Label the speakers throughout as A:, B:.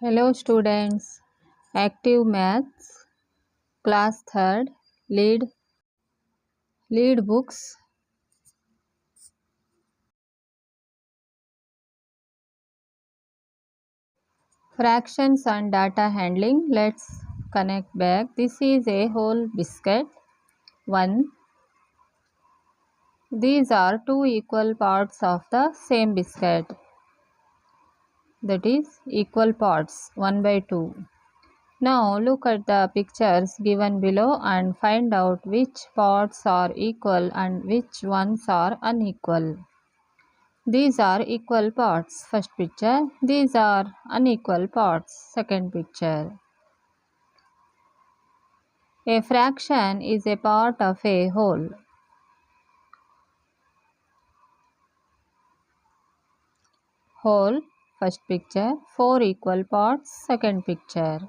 A: Hello students, active maths, class 3rd, lead books. Fractions and data handling. Let's connect back. This is a whole biscuit. 1. These are two equal parts of the same biscuit. That is equal parts 1/2. Now look at the pictures given below and find out which parts are equal and which ones are unequal. These are equal parts. First picture. These are unequal parts. Second picture. A fraction is a part of a whole. Whole. First picture. 4 equal parts. Second picture.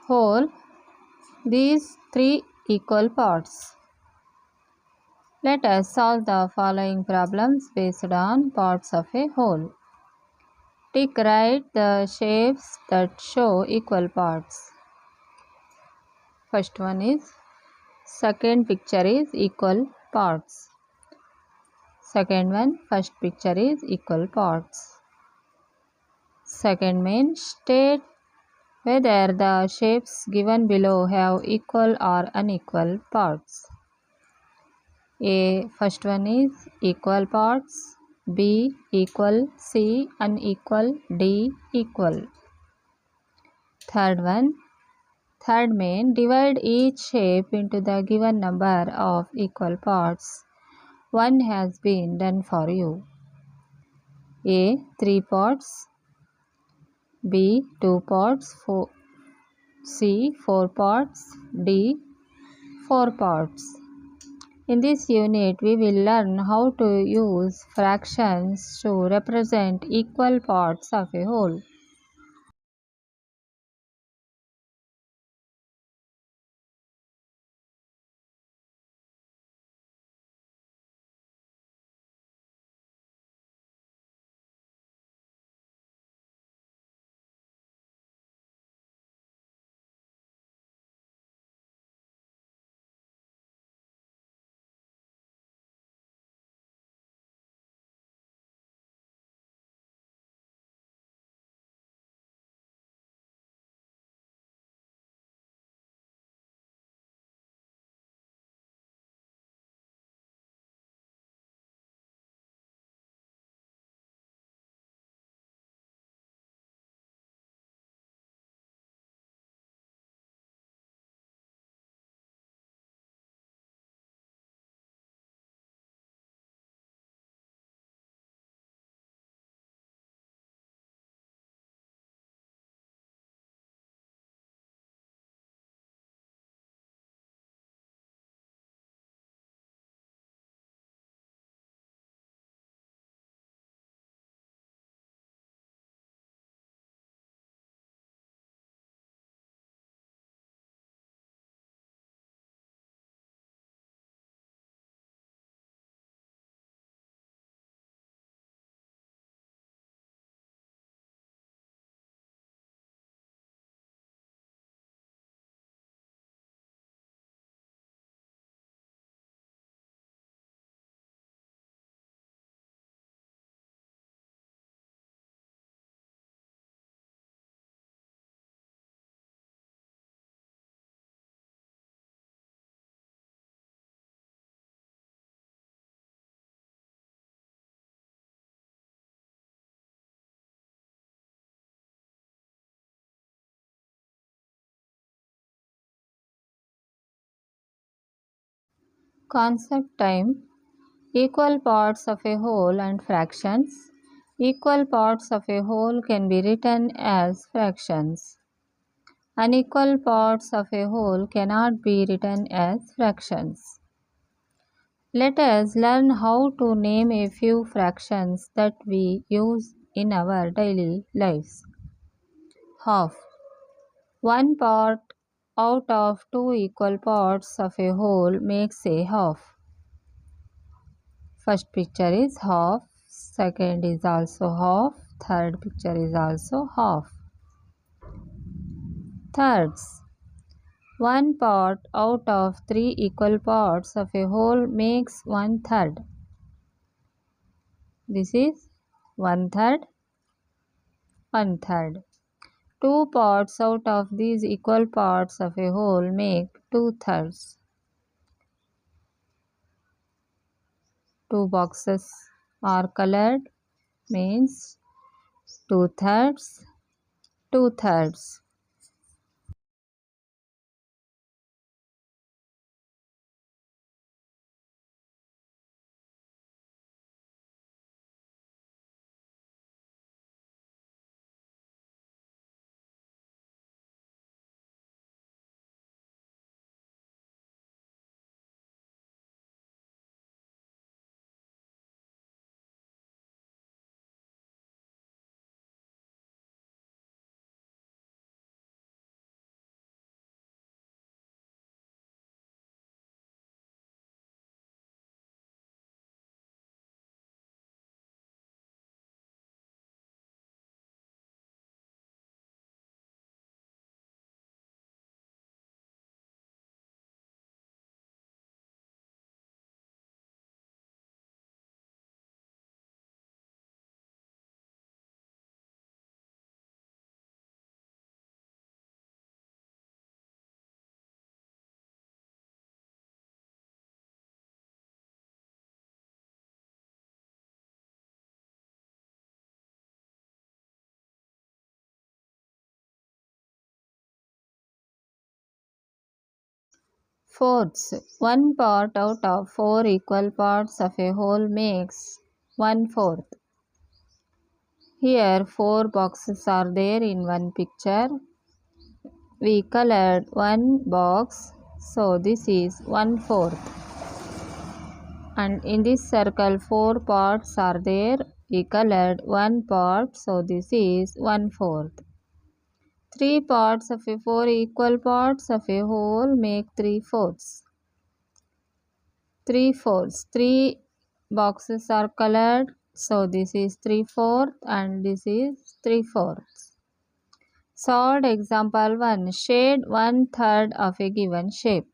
A: Whole. These 3 equal parts. Let us solve the following problems based on parts of a whole. Tick right the shapes that show equal parts. First one is, second picture is equal parts. Second one, first picture is equal parts. Second main, state whether the shapes given below have equal or unequal parts. A, first one is equal parts. B, equal. C, unequal. D, equal. Third one, third main, divide each shape into the given number of equal parts. One has been done for you. A, 3 parts. B, 2 parts. C, 4 parts. D, 4 parts. In this unit, we will learn how to use fractions to represent equal parts of a whole. Concept time. Equal parts of a whole and fractions. Equal parts of a whole can be written as fractions. Unequal parts of a whole cannot be written as fractions. Let us learn how to name a few fractions that we use in our daily lives. Half. One part out of two equal parts of a whole makes a half. First picture is half, second is also half, third picture is also half. Thirds. One part out of three equal parts of a whole makes 1/3. This is 1/3, 1/3. Two parts out of these equal parts of a whole make 2/3. Two boxes are colored means 2/3, 2/3. Fourths. One part out of four equal parts of a whole makes 1/4. Here four boxes are there in one picture. We colored one box, so this is 1/4. And in this circle four parts are there. We colored one part, so this is 1/4. Three parts of a four equal parts of a whole make 3/4. 3/4. Three boxes are colored, so this is 3/4 and this is 3/4. Solved example 1. Shade 1/3 of a given shape.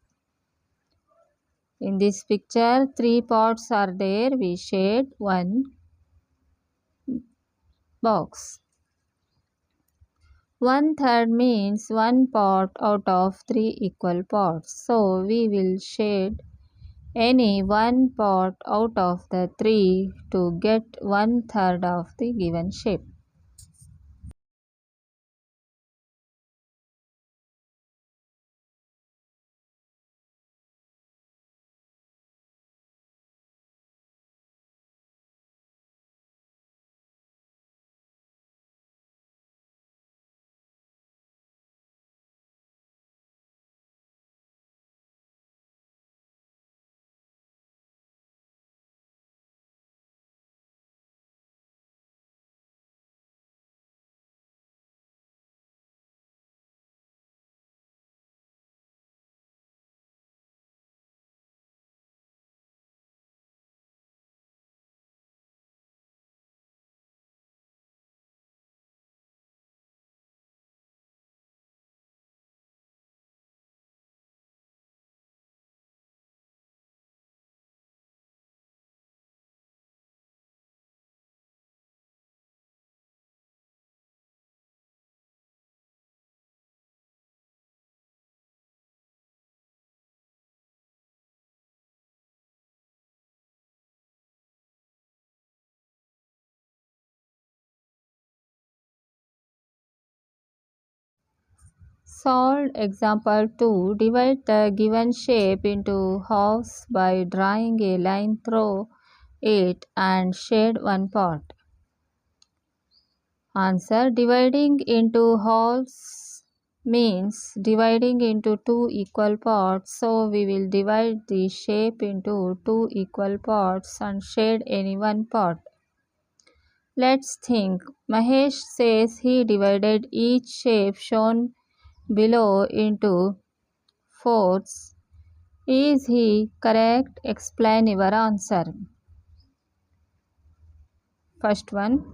A: In this picture, three parts are there. We shade one box. 1/3 means one part out of three equal parts. So we will shade any one part out of the three to get 1/3 of the given shape. Solve example 2. Divide the given shape into halves by drawing a line through it and shade one part. Answer. Dividing into halves means dividing into two equal parts. So we will divide the shape into two equal parts and shade any one part. Let's think. Mahesh says he divided each shape shown below into fourths. Is he correct? Explain your answer. First one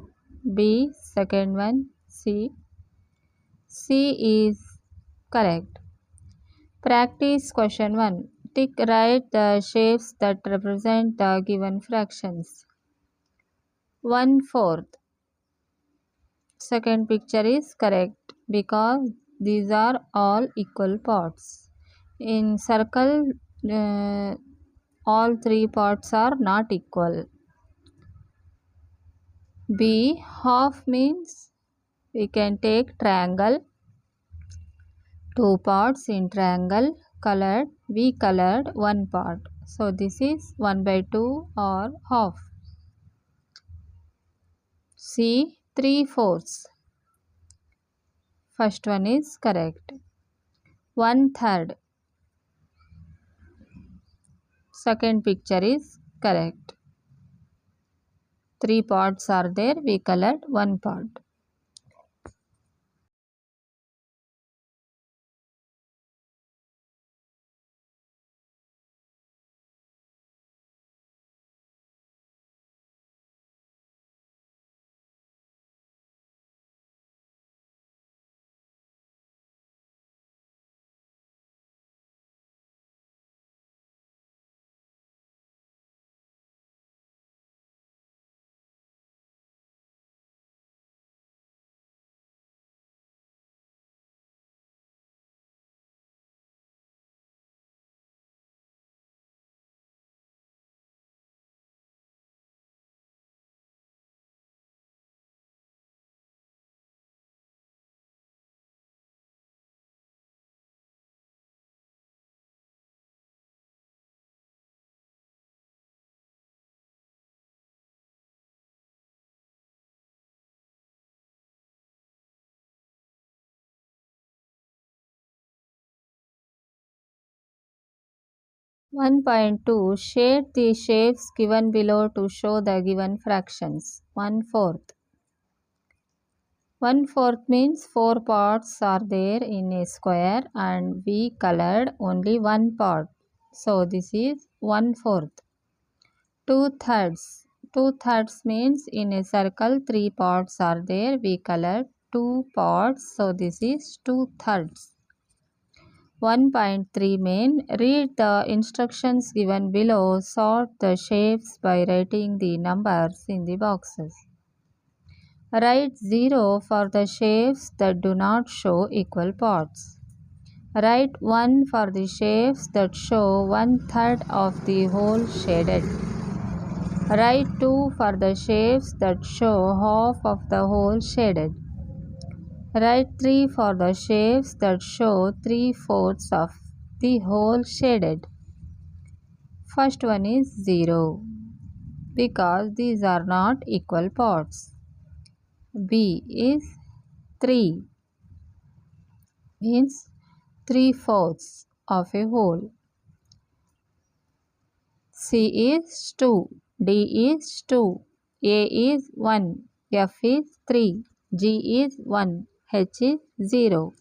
A: B, second one C. C is correct. Practice question 1. Write the shapes that represent the given fractions. 1/4. Second picture is correct because these are all equal parts. In circle, all three parts are not equal. B. Half means we can take triangle. Two parts in triangle colored, we colored one part. So this is 1/2 or half. C. 3/4. First one is correct. 1/3. Second picture is correct. Three parts are there, we colored one part. One point two. Shade the shapes given below to show the given fractions. 1/4. 1/4 means four parts are there in a square and we colored only one part. So this is 1/4. 2/3. 2/3 means in a circle three parts are there. We colored two parts. So this is 2/3. 1.3 main. Read the instructions given below. Sort the shapes by writing the numbers in the boxes. Write 0 for the shapes that do not show equal parts. Write 1 for the shapes that show 1/3 of the whole shaded. Write 2 for the shapes that show half of the whole shaded. Write 3 for the shapes that show 3/4 of the whole shaded. First one is 0 because these are not equal parts. B is 3 means 3/4 of a whole. C is 2, D is 2, A is 1, F is 3, G is 1, H is 0.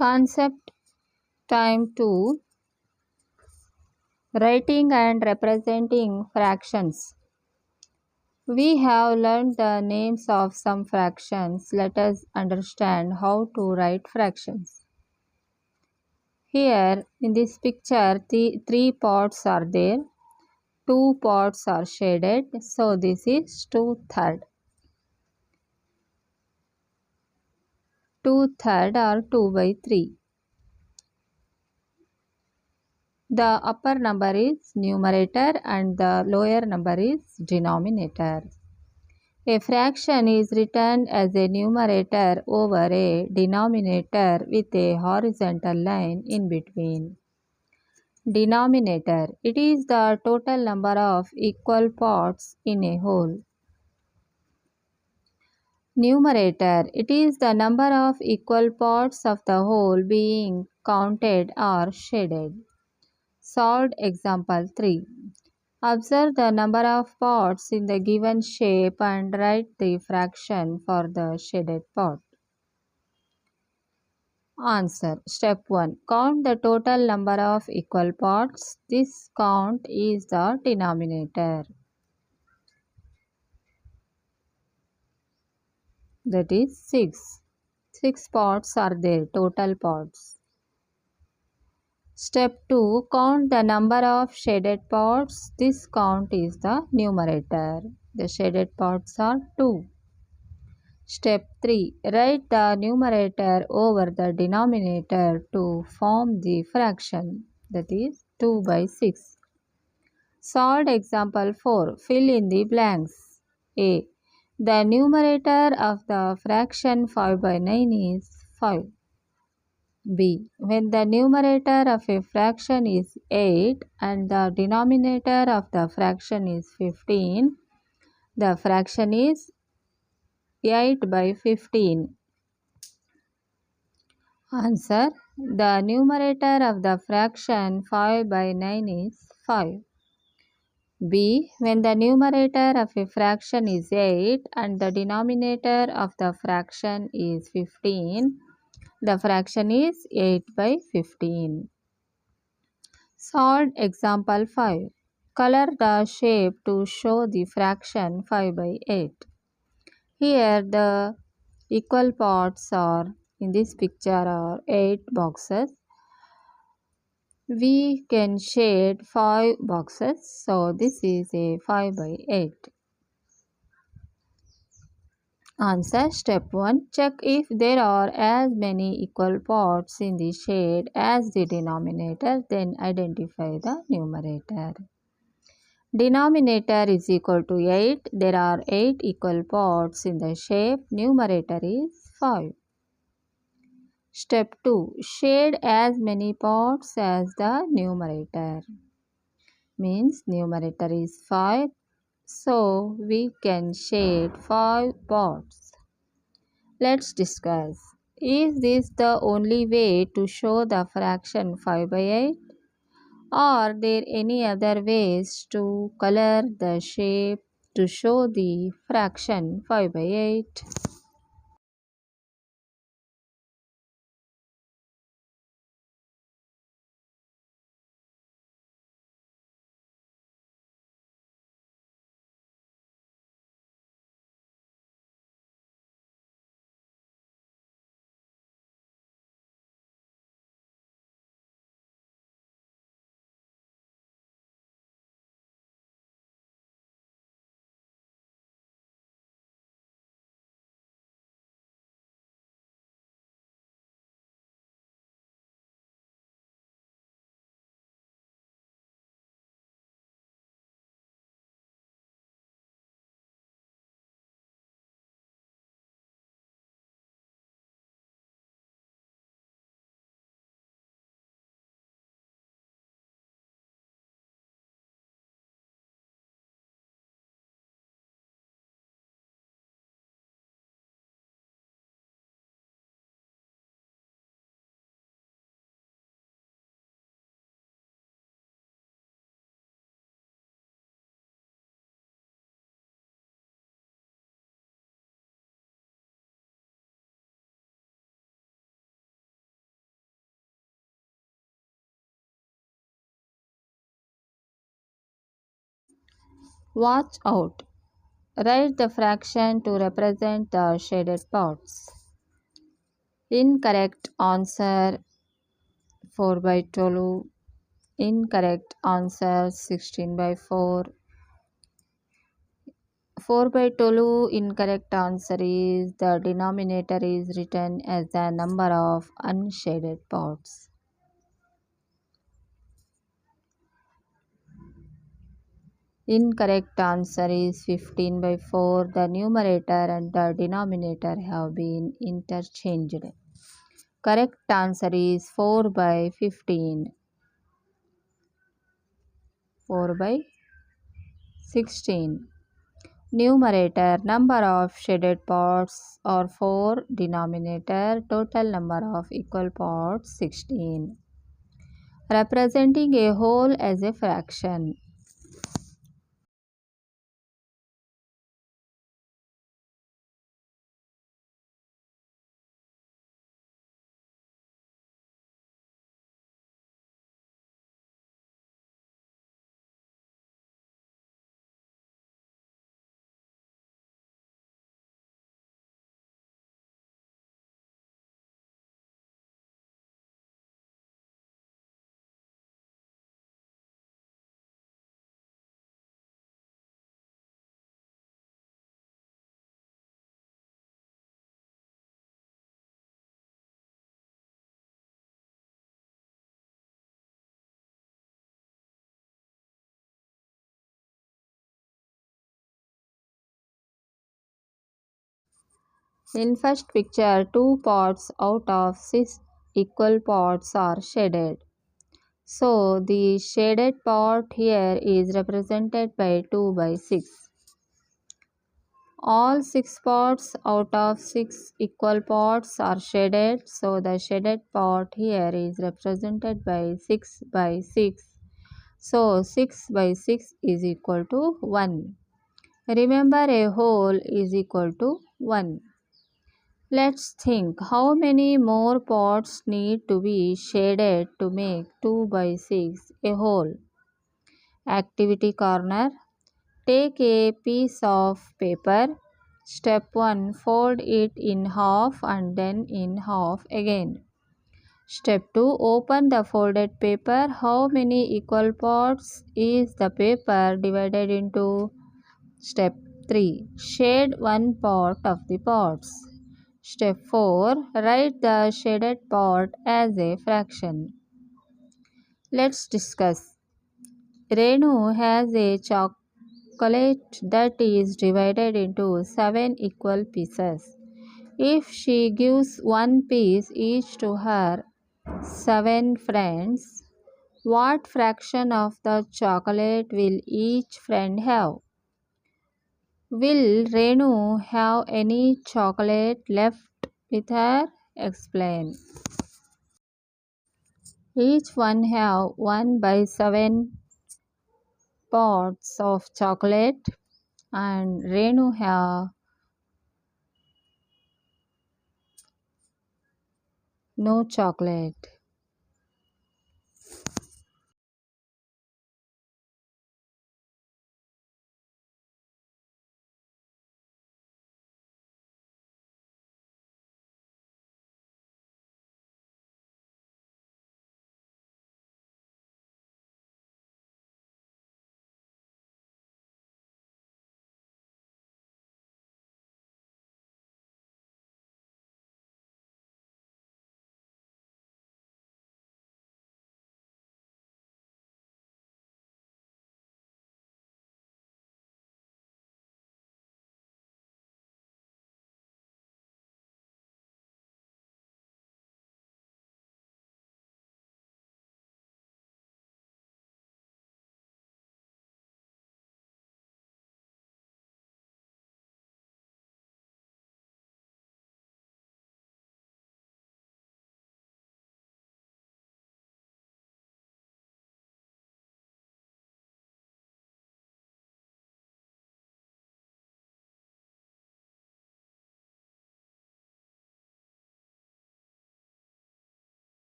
A: Concept time 2. Writing and representing fractions. We have learned the names of some fractions. Let us understand how to write fractions. Here in this picture, the three parts are there. Two parts are shaded. So this is 2/3. 2/3 or 2/3. The upper number is numerator and the lower number is denominator. A fraction is written as a numerator over a denominator with a horizontal line in between. Denominator. It is the total number of equal parts in a whole. Numerator. It is the number of equal parts of the whole being counted or shaded. Solved example 3. Observe the number of parts in the given shape and write the fraction for the shaded part. Answer. Step 1. Count the total number of equal parts. This count is the denominator. That is 6. 6 parts are there, total parts. Step 2. Count the number of shaded parts. This count is the numerator. The shaded parts are 2. Step 3. Write the numerator over the denominator to form the fraction. That is 2/6. Solved example 4. Fill in the blanks. A. The numerator of the fraction 5/9 is 5. B. When the numerator of a fraction is 8 and the denominator of the fraction is 15, the fraction is 8/15. Answer. The numerator of the fraction 5/9 is 5. B. When the numerator of a fraction is 8 and the denominator of the fraction is 15, the fraction is 8/15. Solved example 5. Color the shape to show the fraction 5/8. Here the equal parts are in this picture are 8 boxes. We can shade 5 boxes. So this is a 5/8. Answer. Step 1. Check if there are as many equal parts in the shade as the denominator. Then identify the numerator. Denominator is equal to 8. There are 8 equal parts in the shape. Numerator is 5. Step 2. Shade as many parts as the numerator. Means numerator is 5. So we can shade 5 parts. Let's discuss. Is this the only way to show the fraction 5/8? Are there any other ways to color the shape to show the fraction 5/8? Watch out. Write the fraction to represent the shaded parts. Incorrect answer 4 by 12. Incorrect answer 16 by 4. 4 by 12 incorrect answer is the denominator is written as the number of unshaded parts. Incorrect answer is 15 by 4. The numerator and the denominator have been interchanged. Correct answer is 4 by 15. 4 by 16. Numerator number of shaded parts are 4. Denominator total number of equal parts 16. Representing a whole as a fraction. In first picture, 2 parts out of 6 equal parts are shaded. So the shaded part here is represented by 2 by 6. All 6 parts out of 6 equal parts are shaded. So the shaded part here is represented by 6 by 6. So 6 by 6 is equal to 1. Remember, a whole is equal to 1. Let's think how many more parts need to be shaded to make 2 by 6 a whole. Activity corner. Take a piece of paper. Step 1. Fold it in half and then in half again. Step 2. Open the folded paper. How many equal parts is the paper divided into? Step 3. Shade one part of the parts. Step 4. Write the shaded part as a fraction. Let's discuss. Renu has a chocolate that is divided into 7 equal pieces. If she gives one piece each to her 7 friends, what fraction of the chocolate will each friend have? Will Renu have any chocolate left with her? Explain. Each one have 1 by 7 parts of chocolate and Renu have no chocolate.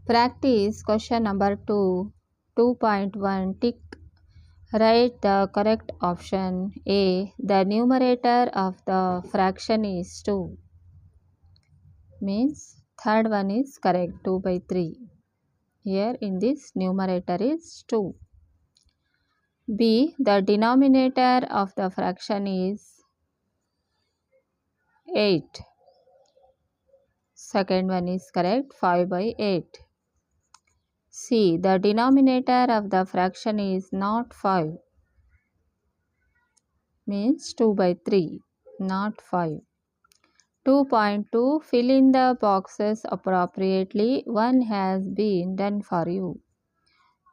A: Practice question number 2. 2.1 tick. Write the correct option. A. The numerator of the fraction is 2. Means third one is correct, 2 by 3. Here in this numerator is 2. B. The denominator of the fraction is 8. Second one is correct, 5 by 8. C. The denominator of the fraction is not 5. Means 2 by 3, not 5. 2.2 Fill in the boxes appropriately. One has been done for you.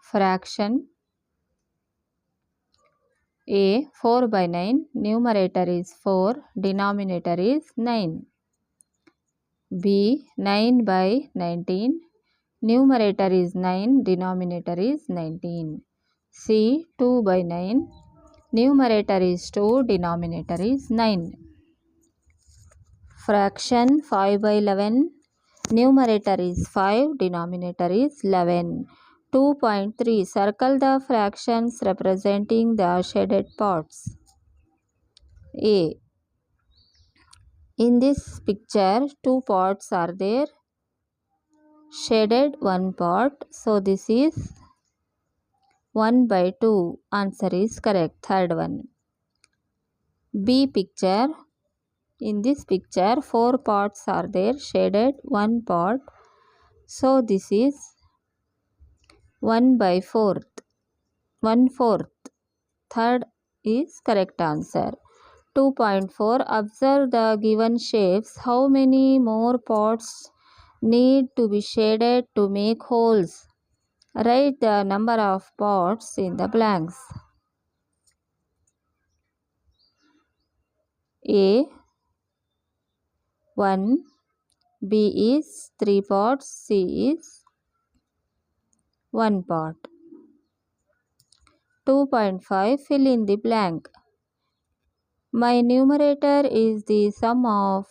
A: Fraction A. 4 by 9. Numerator is 4. Denominator is 9. B. 9 by 19. Numerator is 9. Denominator is 19. C. 2 by 9. Numerator is 2. Denominator is 9. Fraction 5 by 11. Numerator is 5. Denominator is 11. 2.3 Circle the fractions representing the shaded parts. A. In this picture, two parts are there. Shaded one part. So this is 1 by 2. Answer is correct. Third one. B picture. In this picture, 4 parts are there. Shaded one part. So this is 1 by 4th. 1/4. Third is correct answer. 2.4 Observe the given shapes. How many more parts need to be shaded to make holes? Write the number of parts in the blanks. A 1, B is 3 parts, C is 1 part. 2.5 Fill in the blank. My numerator is the sum of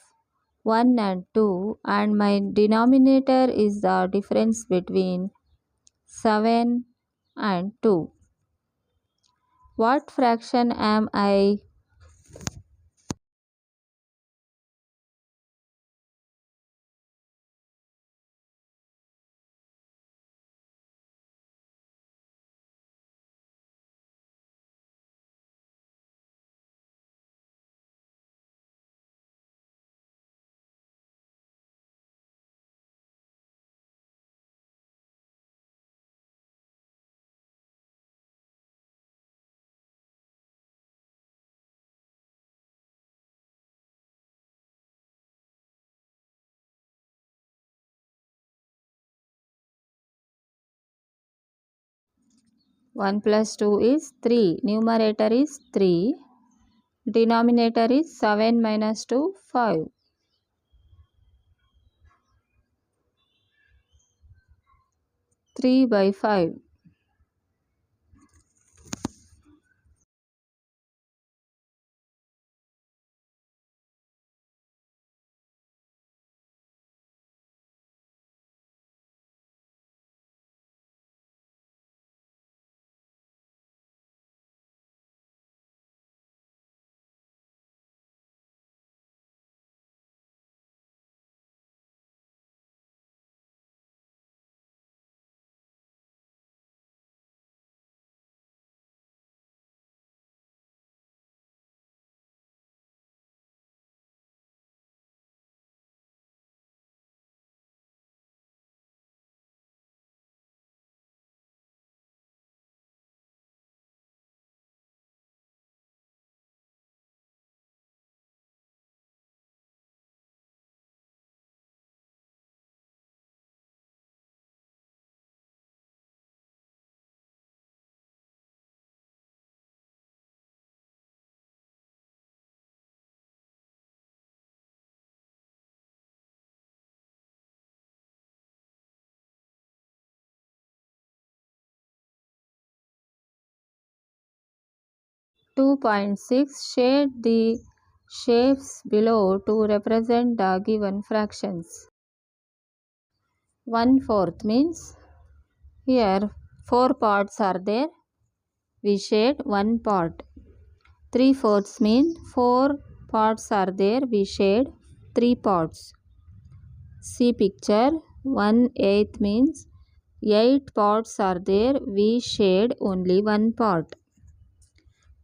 A: 1 and 2 and my denominator is the difference between 7 and 2. What fraction am I? One plus 2 is 3. Numerator is 3. Denominator is 7 minus 2, 5. 3 by 5. Two 2.6 Shade the shapes below to represent the given fractions. 1/4 means here 4 parts are there. We shade 1 part. 3/4 mean 4 parts are there. We shade 3 parts. See picture. 1/8 means 8 parts are there. We shade only 1 part.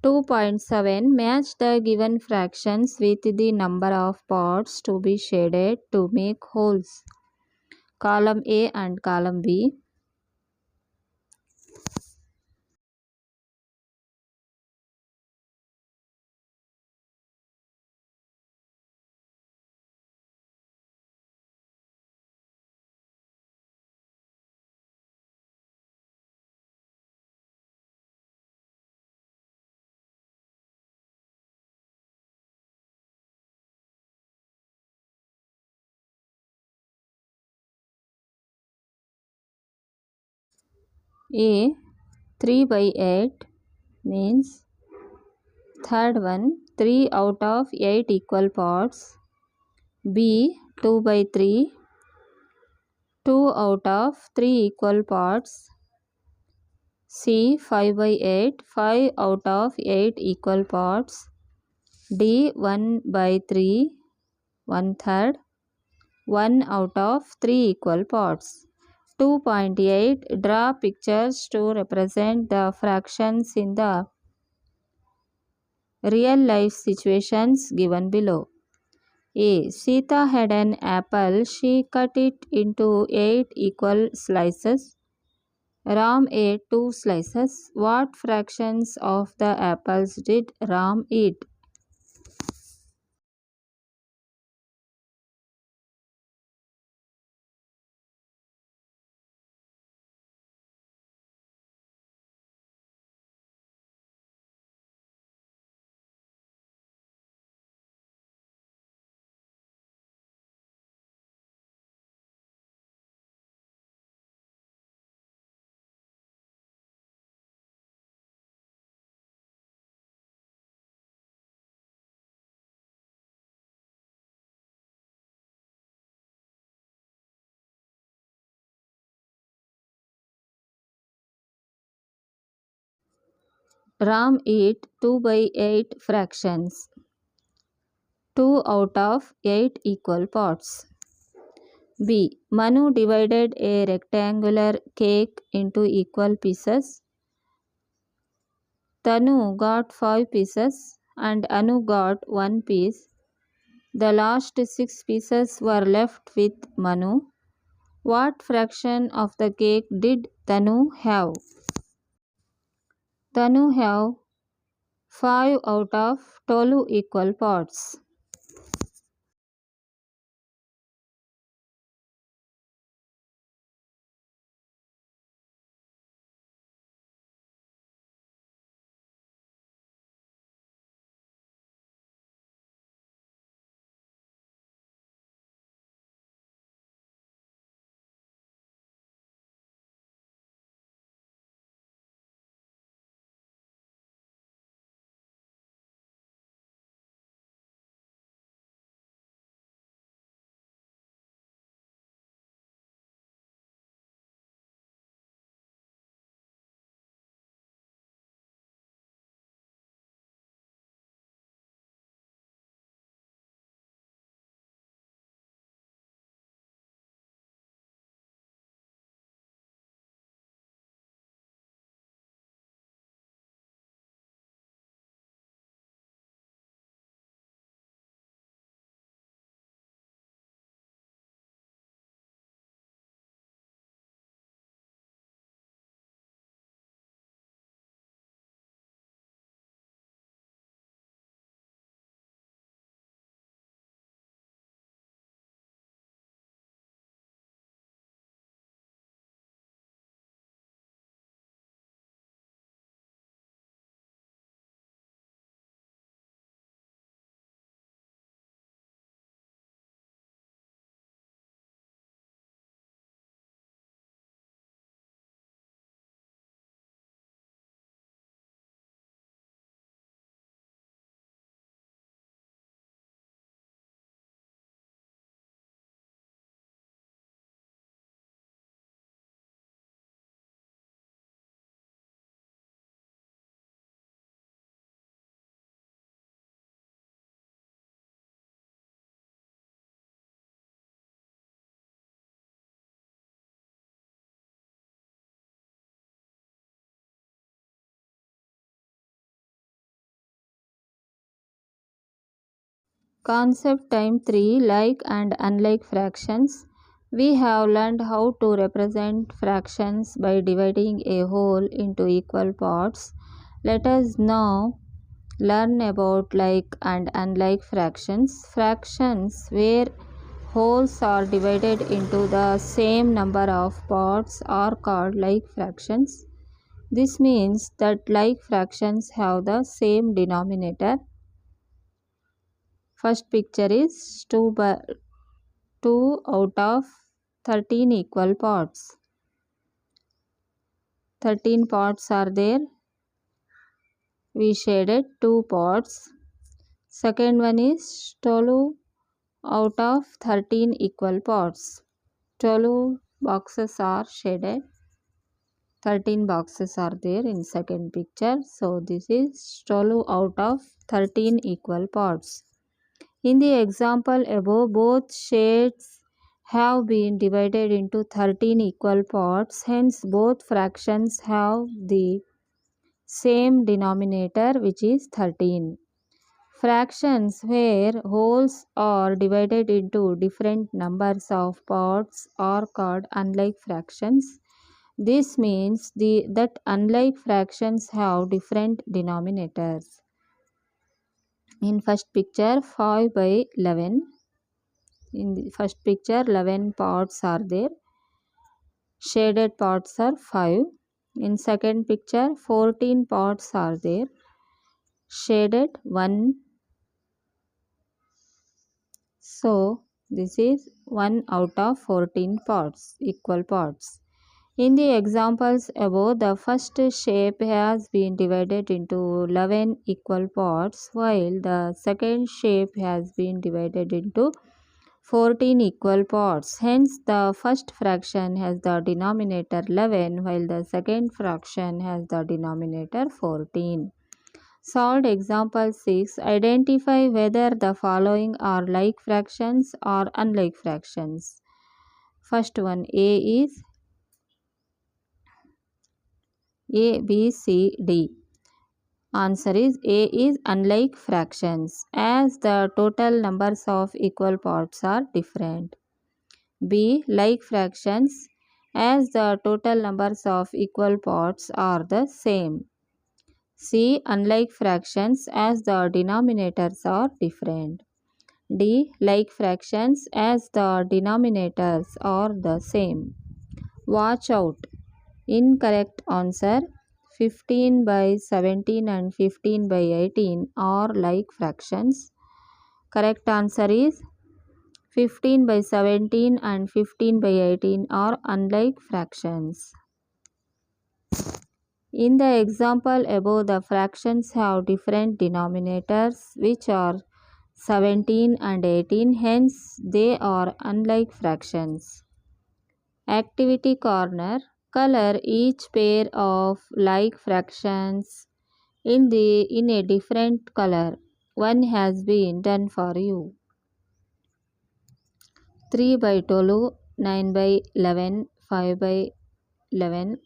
A: 2.7 match the given fractions with the number of parts to be shaded to make wholes. Column A and column B. A 3/8 means third one 3 out of 8 equal parts. B 2/3 2 out of 3 equal parts. C 5/8 5 out of 8 equal parts. D 1/3 1/3 1 out of 3 equal parts. 2.8 draw pictures to represent the fractions in the real life situations given below. A. Sita had an apple. She cut it into 8 equal slices. Ram ate 2 slices. What fractions of the apples did Ram eat? Ram ate 2/8 fractions. 2 out of 8 equal parts. B. Manu divided a rectangular cake into equal pieces. Tanu got 5 pieces and Anu got 1 piece. The last 6 pieces were left with Manu. What fraction of the cake did Tanu have? Tanu have 5 out of 12 equal parts. Concept time 3, like and unlike fractions. We have learned how to represent fractions by dividing a whole into equal parts. Let us now learn about like and unlike fractions. Fractions where wholes are divided into the same number of parts are called like fractions. This means that like fractions have the same denominator. First picture is 2 out of 13 equal parts. 13 parts are there. We shaded 2 parts. Second one is 12 out of 13 equal parts. 12 boxes are shaded. 13 boxes are there in second picture. So this is 12 out of 13 equal parts. In the example above, both shades have been divided into 13 equal parts. Hence, both fractions have the same denominator, which is 13. Fractions where wholes are divided into different numbers of parts are called unlike fractions. This means that unlike fractions have different denominators. In first picture 5 by 11. In the first picture 11 parts are there. Shaded parts are 5. In second picture 14 parts are there. Shaded 1. So this is 1 out of 14 parts, equal parts. In the examples above, the first shape has been divided into 11 equal parts, while the second shape has been divided into 14 equal parts. Hence, the first fraction has the denominator 11, while the second fraction has the denominator 14. Solved example 6. Identify whether the following are like fractions or unlike fractions. First one, A is A, B, C, D. Answer is A is unlike fractions as the total numbers of equal parts are different. B, like fractions as the total numbers of equal parts are the same. C, unlike fractions as the denominators are different. D, like fractions as the denominators are the same. Watch out. Incorrect answer. 15 by 17 and 15 by 18 are like fractions. Correct answer is 15 by 17 and 15 by 18 are unlike fractions. In the example above, the fractions have different denominators, which are 17 and 18, hence they are unlike fractions. Activity corner. Color each pair of like fractions in a different color. One has been done for you. 3 by 12, 9 by 11, 5 by 11.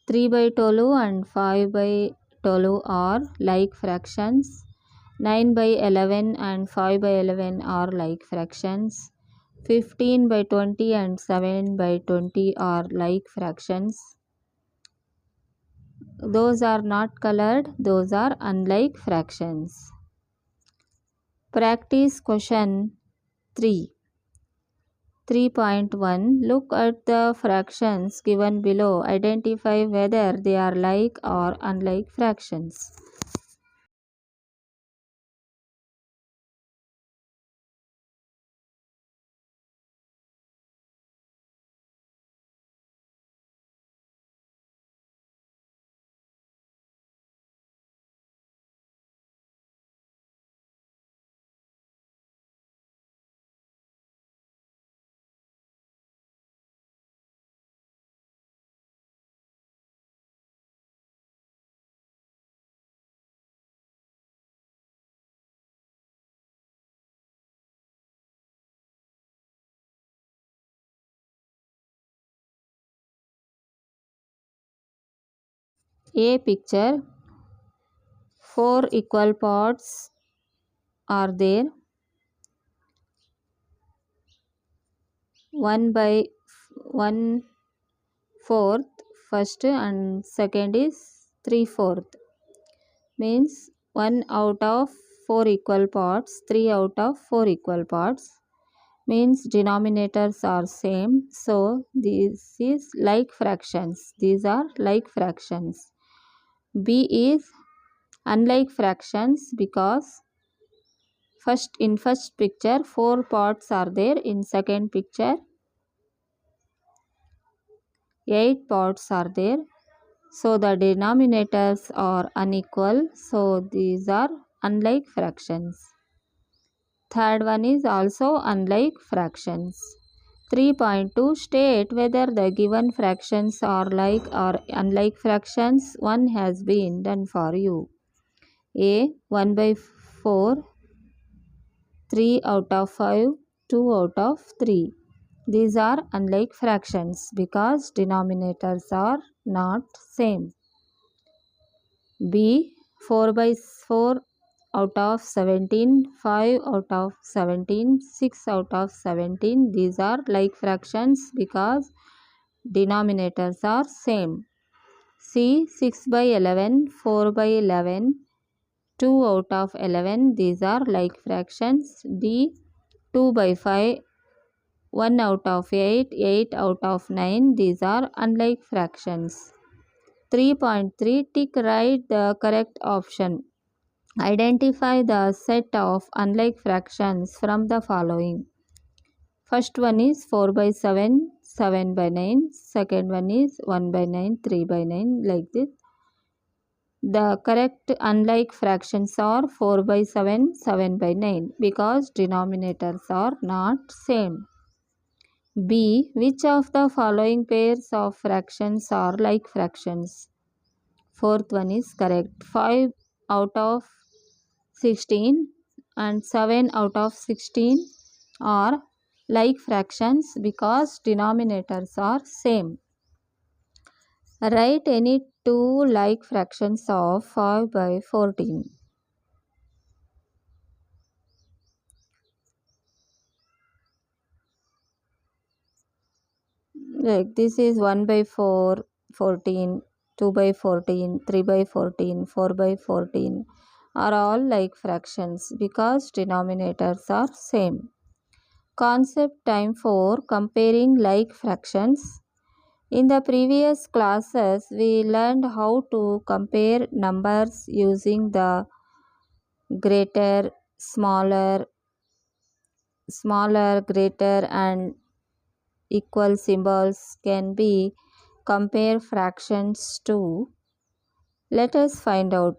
A: 3 by 12 and 5 by 12 are like fractions. 9 by 11 and 5 by 11 are like fractions. 15 by 20 and 7 by 20 are like fractions. Those are not colored, those are unlike fractions. Practice question 3. 3.1. Look at the fractions given below. Identify whether they are like or unlike fractions. A picture. 4 equal parts are there. 1 by 1/4 first and second is 3/4. Means 1 out of 4 equal parts, 3 out of 4 equal parts. Means denominators are same. So this is like fractions. These are like fractions. B is unlike fractions because in first picture 4 parts are there. In second picture 8 parts are there. So the denominators are unequal. So these are unlike fractions. Third one is also unlike fractions. 3.2 state whether the given fractions are like or unlike fractions. One has been done for you. A 1 by 4, 3 out of 5, 2 out of 3. These are unlike fractions because denominators are not same. B 4 by 4 out of 17, 5 out of 17, 6 out of 17. These are like fractions because denominators are same. C 6 by 11, 4 by 11, 2 out of 11. These are like fractions. D 2 by 5, 1 out of 8, 8 out of 9. These are unlike fractions. 3.3 tick write the correct option. Identify the set of unlike fractions from the following. First one is 4 by 7, 7 by 9. Second one is 1 by 9, 3 by 9, like this. The correct unlike fractions are 4 by 7, 7 by 9 because denominators are not same. B. Which of the following pairs of fractions are like fractions? Fourth one is correct. 5 out of 16 and 7 out of 16 are like fractions because denominators are same. Write any two like fractions of 5 by 14. Like this is 1 by 4, 14, 2 by 14, 3 by 14, 4 by 14 are all like fractions because denominators are same. Concept time for comparing like fractions. In the previous classes, we learned how to compare numbers using the greater, smaller, greater and equal symbols can be compare fractions too. Let us find out.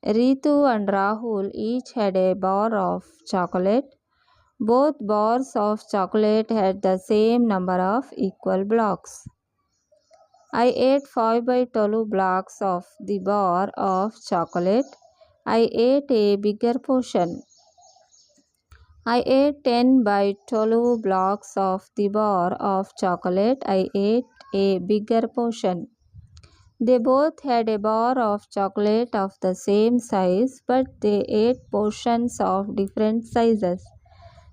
A: Ritu and Rahul each had a bar of chocolate. Both bars of chocolate had the same number of equal blocks. I ate 5 by 12 blocks of the bar of chocolate. I ate a bigger portion. I ate 10 by 12 blocks of the bar of chocolate. I ate a bigger portion. They both had a bar of chocolate of the same size, but they ate portions of different sizes.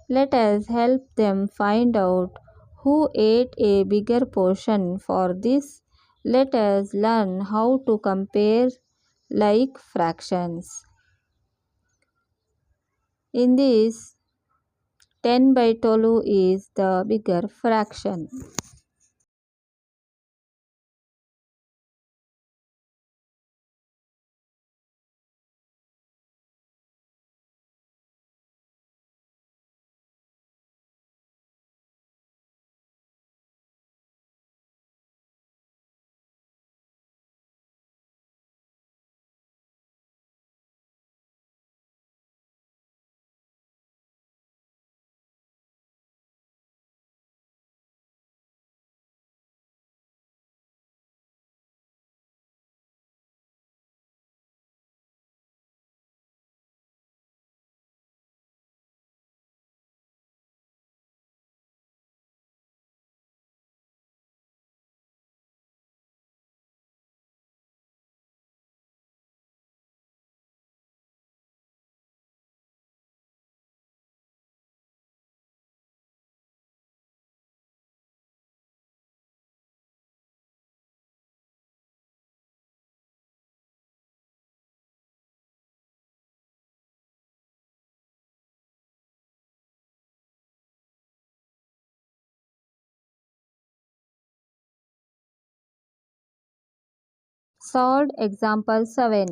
A: Let us help them find out who ate a bigger portion. For this, let us learn how to compare like fractions. In this, 10 by 12 is the bigger fraction. Solved example 7.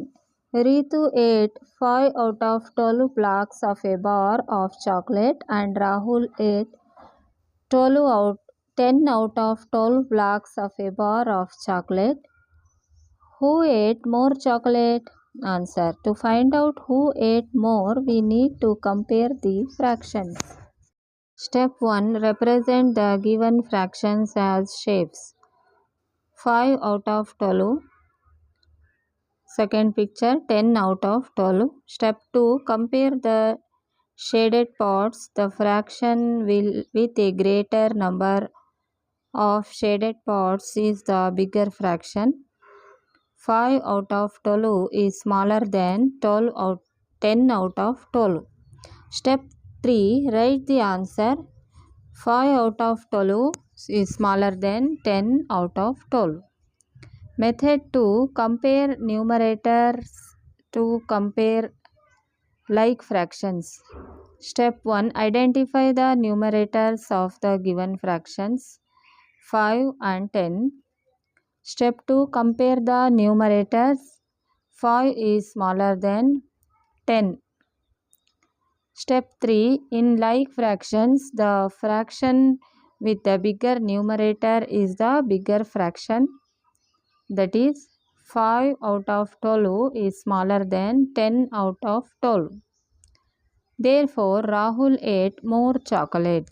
A: Ritu ate 5 out of 12 blocks of a bar of chocolate and Rahul ate 10 out of 12 blocks of a bar of chocolate. Who ate more chocolate? Answer. To find out who ate more, we need to compare the fractions. Step 1. Represent the given fractions as shapes. 5 out of 12. Second picture, 10 out of 12. Step 2. Compare the shaded parts. The fraction with a greater number of shaded parts is the bigger fraction. 5 out of 12 is smaller than 10 out of 12. Step 3. Write the answer. 5 out of 12 is smaller than 10 out of 12. Method 2. Compare numerators to compare like fractions. Step 1. Identify the numerators of the given fractions 5 and 10. Step 2. Compare the numerators. 5 is smaller than 10. Step 3. In like fractions, the fraction with the bigger numerator is the bigger fraction. That is, 5 out of 12 is smaller than 10 out of 12. Therefore, Rahul ate more chocolate.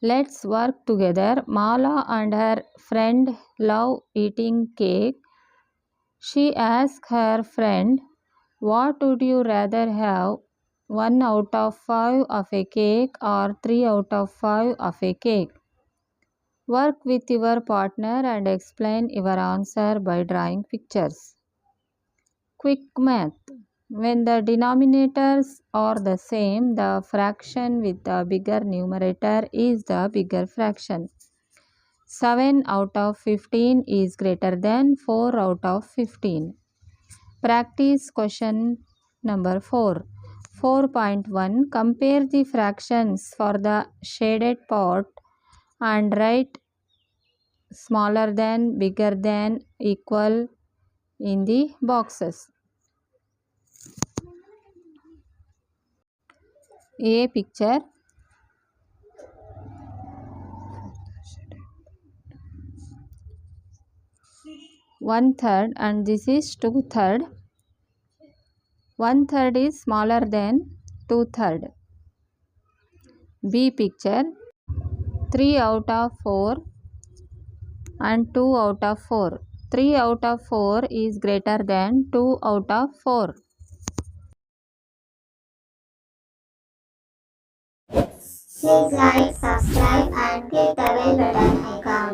A: Let's work together. Mala and her friend love eating cake. She asked her friend, "What would you rather have? 1 out of 5 of a cake or 3 out of 5 of a cake?" Work with your partner and explain your answer by drawing pictures. Quick math. When the denominators are the same, the fraction with the bigger numerator is the bigger fraction. 7 out of 15 is greater than 4 out of 15. Practice question number 4. 4.1. Compare the fractions for the shaded part and write smaller than, bigger than, equal in the boxes. A picture. One third and this is 2/3. 1/3 is smaller than 2/3. B picture. 3 out of 4 and 2 out of 4. 3 out of 4 is greater than 2 out of 4.
B: Please like, subscribe and click the bell button icon.